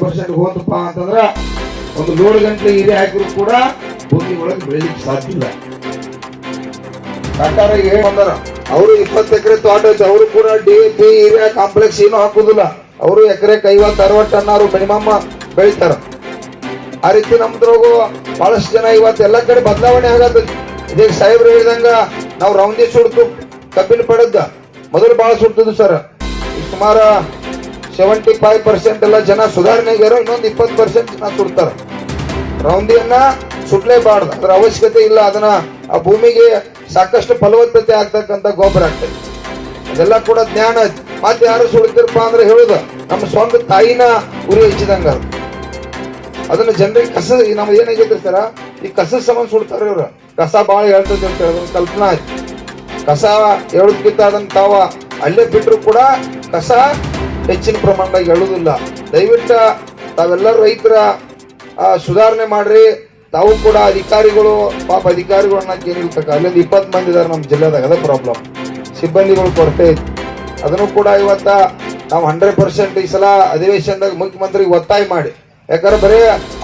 100% ಹೋದಪ್ಪ ಅಂತಂದ್ರ ಒಂದು ಲೋಡ್ ಗಂಟೆ ಹಿರಿ ಹಾಕಿದ್ರು ಕೂಡ ಭೂಮಿ ಒಳಗೆ ಬೆಳಿಲಿಕ್ಕೆ ಸಾಧ್ಯ ಇಲ್ಲ. ಟಾಟಾರಿಗೆ ಬಂದಾರ, ಅವರು 20 ಎಕರೆ ತೋಟ ಐತೆ, ಅವರು ಕೂಡ DAP ಯೂರಿಯಾ ಕಾಂಪ್ಲೆಕ್ಸ್ ಏನು ಹಾಕುದಿಲ್ಲ. ಅವರು ಎಕರೆಗೆ 50-60 ಟನ್ ಮಿನಿಮಮ್ ಬೆಳಿತಾರ. ಆ ರೀತಿ ನಮ್ದ್ರಾಗು ಬಹಳಷ್ಟು ಜನ ಇವತ್ತು ಎಲ್ಲ ಕಡೆ ಬದಲಾವಣೆ ಆಗತ್ತೈತಿ. ಇದೀಗ ಸಾಹೇಬ್ರು ಹೇಳಿದಂಗ ನಾವು ರೌಂದಿ ಸುಡ್ತು ಕಬ್ಬಿನ ಪಡೆದ ಮೊದಲು ಬಹಳ ಸುಡ್ತಿದ್ವು ಸರ್. ಸುಮಾರು 75% ಎಲ್ಲ ಜನ ಸುಧಾರಣೆಗಾರ, ಇನ್ನೊಂದು 20% ಜನ ಸುಡ್ತಾರ. ರೌಂದಿಯನ್ನ ಸುಡ್ಲೇಬಾರ್ದು, ಅದ್ರ ಅವಶ್ಯಕತೆ ಇಲ್ಲ. ಅದನ್ನ ಆ ಭೂಮಿಗೆ ಸಾಕಷ್ಟು ಫಲವತ್ತತೆ ಆಗ್ತಕ್ಕಂಥ ಗೊಬ್ಬರ ಆಗ್ತದೆ. ಅದೆಲ್ಲ ಕೂಡ ಜ್ಞಾನ ಐತಿ. ಮತ್ತೆ ಯಾರು ಸುಡ್ತಿರಪ್ಪ ಅಂದ್ರೆ ಹೇಳುದ ನಮ್ಮ ಸ್ವಂತ ತಾಯಿನ ಉರಿ ಹಚ್ಚಿದಂಗ. ಅದನ್ನ ಜನರಿಗೆ ಕಸ ನಮ್ದು ಏನಾಗೈತ್ರಿ ಸರ, ಈ ಕಸ ಸಂಬಂಧ ಸುಡ್ತಾರ ಇವ್ರು. ಕಸ ಬಾಳ ಹೇಳ್ತೈತಿ ಅಂತ ಹೇಳೋದು ಕಲ್ಪನಾ ಆಯ್ತು. ಕಸ ಹೇಳೋದಕ್ಕಿಂತ ಅದನ್ನ ತಾವ ಅಲ್ಲೇ ಬಿಟ್ಟರು ಕೂಡ ಕಸ ಹೆಚ್ಚಿನ ಪ್ರಮಾಣದಾಗ ಹೇಳುದಿಲ್ಲ. ದಯವಿಟ್ಟು ತಾವೆಲ್ಲರೂ ರೈತರ ಸುಧಾರಣೆ ಮಾಡ್ರಿ. ತಾವು ಕೂಡ ಅಧಿಕಾರಿಗಳು ಪಾಪ ಅಧಿಕಾರಿಗಳನ್ನ ಏನಿರ್ತಕ್ಕ ಅಲ್ಲಿಂದ 20 ಮಂದಿ ಇದಾರೆ ನಮ್ಮ ಜಿಲ್ಲೆದಾಗ. ಅದೇ ಪ್ರಾಬ್ಲಮ್, ಸಿಬ್ಬಂದಿಗಳು ಕೊರತೆ ಐತಿ. ಅದನ್ನು ಕೂಡ ಇವತ್ತ ನಾವು 100% ಈ ಸಲ ಅಧಿವೇಶನದಾಗ ಮುಖ್ಯಮಂತ್ರಿಗೆ ಒತ್ತಾಯ ಮಾಡಿ, ಯಾಕಂದ್ರೆ ಬರೀ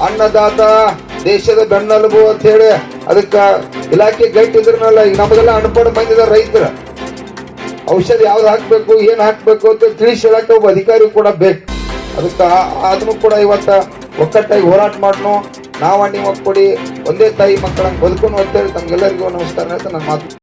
ಅನ್ನದಾತ ದೇಶದ ಬೆನ್ನೆಲುಬು ಅಂತ ಹೇಳಿ ಅದಕ್ಕ ಇಲಾಖೆ ಗೈಟ್ ಇದ್ರನಲ್ಲ. ಈಗ ನಮಗೆಲ್ಲ ಅನ್ಪಡ ಮಂದಿದ ರೈತರ ಔಷಧಿ ಯಾವ್ದು ಹಾಕ್ಬೇಕು ಏನ್ ಹಾಕ್ಬೇಕು ಅಂತ ತಿಳಿಸಿ ಹೇಳಕ್ಕೆ ಒಬ್ಬ ಅಧಿಕಾರಿ ಕೂಡ ಬೇಕು. ಅದಕ್ಕ ಅದನ್ನು ಕೂಡ ಇವತ್ತ ಒಕ್ಕಟ್ಟಾಗಿ ಹೋರಾಟ ಮಾಡ್ನು. ನಾವ ನೀವು ಕೊಡಿ, ಒಂದೇ ತಾಯಿ ಮಕ್ಕಳಂಗೆ ಬದುಕೋನು ಅಂತೇಳಿ ತಮ್ಗೆಲ್ಲರಿಗೂ ನಮಸ್ಕಾರ ಅಂತ ನನ್ನ ಮಾತು.